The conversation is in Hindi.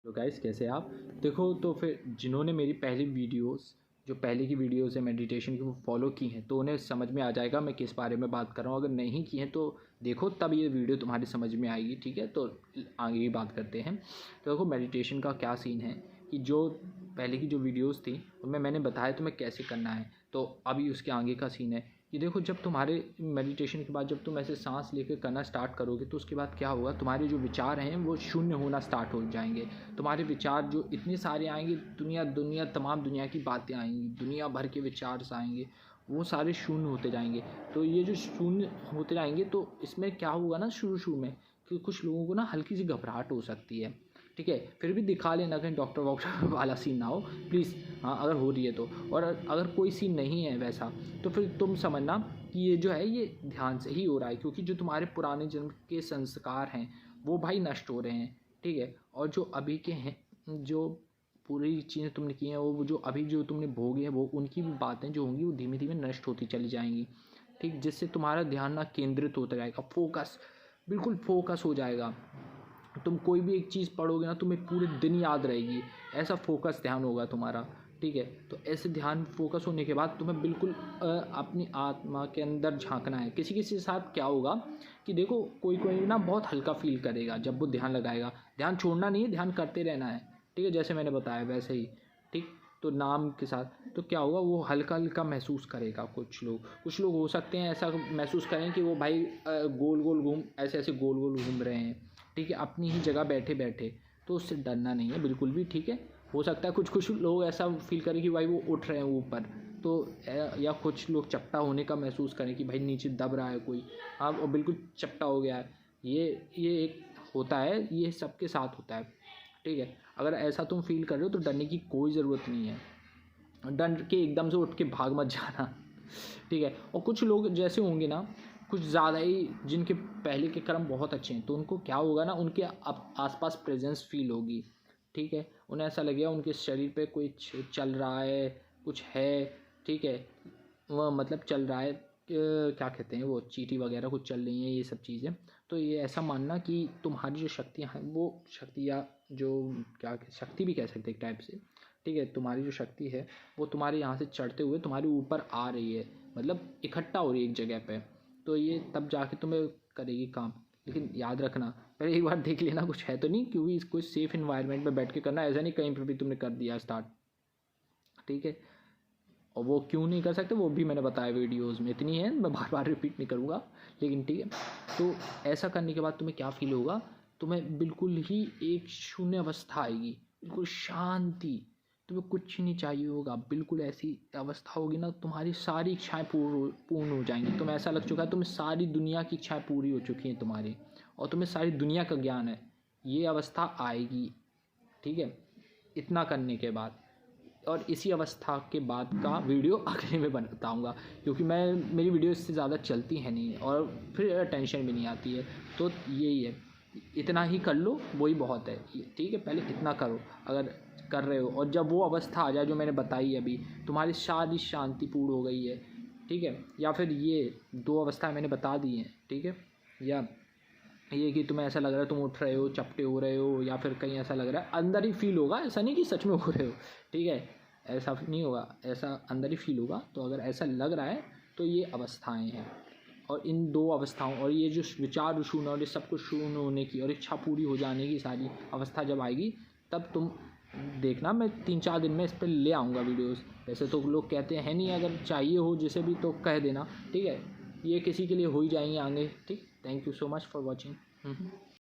तो गाइस कैसे आप देखो। तो फिर जिन्होंने मेरी पहली वीडियोस जो पहले की वीडियोस है मेडिटेशन की वो फॉलो की हैं तो उन्हें समझ में आ जाएगा मैं किस बारे में बात कर रहा हूँ। अगर नहीं की हैं तो देखो तब ये वीडियो तुम्हारी समझ में आएगी। ठीक है, तो आगे की बात करते हैं। तो देखो मेडिटेशन का क्या सीन है कि जो पहले की जो वीडियोस थी उनमें मैंने बताया तुम्हें कैसे करना है। तो अभी उसके आगे का सीन है कि देखो जब तुम्हारे मेडिटेशन के बाद जब तुम ऐसे सांस लेकर करना स्टार्ट करोगे तो उसके बाद क्या होगा, तुम्हारे जो विचार हैं वो शून्य होना स्टार्ट हो जाएंगे। तुम्हारे विचार जो इतने सारे आएंगे, दुनिया तमाम दुनिया की बातें आएंगी, दुनिया भर के विचार आएंगे, वो सारे शून्य होते जाएंगे। तो ये जो शून्य होते जाएंगे तो इसमें क्या होगा ना, शुरू में कि कुछ लोगों को ना हल्की सी घबराहट हो सकती है। ठीक है, फिर भी दिखा लेना कहीं डॉक्टर वॉक्टर वाला सीन ना हो प्लीज़। हाँ, अगर हो रही है तो। और अगर कोई सीन नहीं है वैसा तो फिर तुम समझना कि ये जो है ये ध्यान से ही हो रहा है, क्योंकि जो तुम्हारे पुराने जन्म के संस्कार हैं वो भाई नष्ट हो रहे हैं। ठीक है, और जो अभी के हैं, जो पूरी चीज़ें तुमने की हैं वो जो अभी जो तुमने भोगी है वो उनकी भी बातें जो होंगी वो धीमे धीमे नष्ट होती चली जाएंगी। ठीक, जिससे तुम्हारा ध्यान ना केंद्रित होता जाएगा, फोकस बिल्कुल फोकस हो जाएगा। तुम कोई भी एक चीज़ पढ़ोगे ना तुम्हें पूरे दिन याद रहेगी, ऐसा फोकस ध्यान होगा तुम्हारा। ठीक है, तो ऐसे ध्यान फोकस होने के बाद तुम्हें बिल्कुल अपनी आत्मा के अंदर झांकना है। किसी किसी के साथ क्या होगा कि देखो कोई कोई ना बहुत हल्का फील करेगा जब वो ध्यान लगाएगा। ध्यान छोड़ना नहीं है, ध्यान करते रहना है। ठीक है, जैसे मैंने बताया वैसे ही। ठीक, तो नाम के साथ तो क्या होगा, वो हल्का हल्का महसूस करेगा। कुछ लोग हो सकते हैं ऐसा महसूस करें कि वो भाई गोल गोल घूम ऐसे ऐसे गोल गोल घूम रहे हैं। ठीक है, अपनी ही जगह बैठे बैठे, तो उससे डरना नहीं है बिल्कुल भी। ठीक है, हो सकता है कुछ लोग ऐसा फील करें कि भाई वो उठ रहे हैं ऊपर, तो या कुछ लोग चपटा होने का महसूस करें कि भाई नीचे दब रहा है कोई। हाँ, वो बिल्कुल चपटा हो गया है। ये एक होता है, ये सबके साथ होता है। ठीक है, अगर ऐसा तुम फील कर रहे हो तो डरने की कोई ज़रूरत नहीं है। डर के एकदम से उठ के भाग मत जाना। ठीक है, और कुछ लोग जैसे होंगे ना कुछ ज़्यादा ही, जिनके पहले के कर्म बहुत अच्छे हैं, तो उनको क्या होगा ना, उनके आसपास प्रेजेंस फील होगी। ठीक है, उन्हें ऐसा लगेगा उनके शरीर पे कोई चल रहा है, कुछ है। ठीक है, वह मतलब चल रहा है, क्या कहते हैं वो, चींटी वगैरह कुछ चल रही हैं, ये सब चीज़ें। तो ये ऐसा मानना कि तुम्हारी जो शक्तियाँ हैं वो शक्तियाँ जो क्या शक्ति भी कह सकते हैं एक टाइप से। ठीक है, तुम्हारी जो शक्ति है वो तुम्हारे यहाँ से चढ़ते हुए तुम्हारे ऊपर आ रही है, मतलब इकट्ठा हो रही है एक जगह पे। तो ये तब जाके तुम्हें करेगी काम। लेकिन याद रखना, पहले एक बार देख लेना कुछ है तो नहीं, क्योंकि इसको सेफ इन्वायरमेंट में बैठ के करना, ऐसा नहीं कहीं पर भी तुमने कर दिया स्टार्ट। ठीक है, और वो क्यों नहीं कर सकते वो भी मैंने बताया वीडियोस में, इतनी है मैं बार बार रिपीट नहीं करूँगा। लेकिन ठीक है, तो ऐसा करने के बाद तुम्हें क्या फील होगा, तुम्हें बिल्कुल ही एक शून्य अवस्था आएगी, बिल्कुल शांति। तुम्हें कुछ नहीं चाहिए होगा, बिल्कुल ऐसी अवस्था होगी ना, तुम्हारी सारी इच्छाएं पूर्ण हो जाएंगी। तुम्हें ऐसा लग चुका है तुम्हें सारी दुनिया की इच्छाएं पूरी हो चुकी हैं तुम्हारी, और तुम्हें सारी दुनिया का ज्ञान है। ये अवस्था आएगी। ठीक है, इतना करने के बाद, और इसी अवस्था के बाद का वीडियो अगले में बताऊंगा, क्योंकि मेरी वीडियो इससे ज़्यादा चलती है नहीं और फिर टेंशन भी नहीं आती है। तो यही है, इतना ही कर लो वही बहुत है। ठीक है, पहले इतना करो अगर कर रहे हो, और जब वो अवस्था आ जाए जो मैंने बताई अभी, तुम्हारी सारी शांति पूर्ण हो गई है। ठीक है, या फिर ये 2 अवस्थाएं मैंने बता दी हैं। ठीक है, या ये कि तुम्हें ऐसा लग रहा है तुम उठ रहे हो, चपटे हो रहे हो, या फिर कहीं ऐसा लग रहा है, अंदर ही फील होगा, ऐसा नहीं कि सच में हो रहे हो। ठीक है, ऐसा नहीं होगा, ऐसा अंदर ही फील होगा। तो अगर ऐसा लग रहा है तो ये अवस्थाएं हैं, और इन 2 अवस्थाओं और ये जो विचार शून्य और ये सब कुछ शून्य होने की और इच्छा पूरी हो जाने की सारी अवस्था जब आएगी, तब तुम देखना मैं 3-4 दिन में इस पर ले आऊँगा वीडियोज़। वैसे तो लोग कहते हैं नहीं, अगर चाहिए हो जिसे भी तो कह देना। ठीक है, ये किसी के लिए हो ही जाएंगे आगे। ठीक, thank you so much for watching.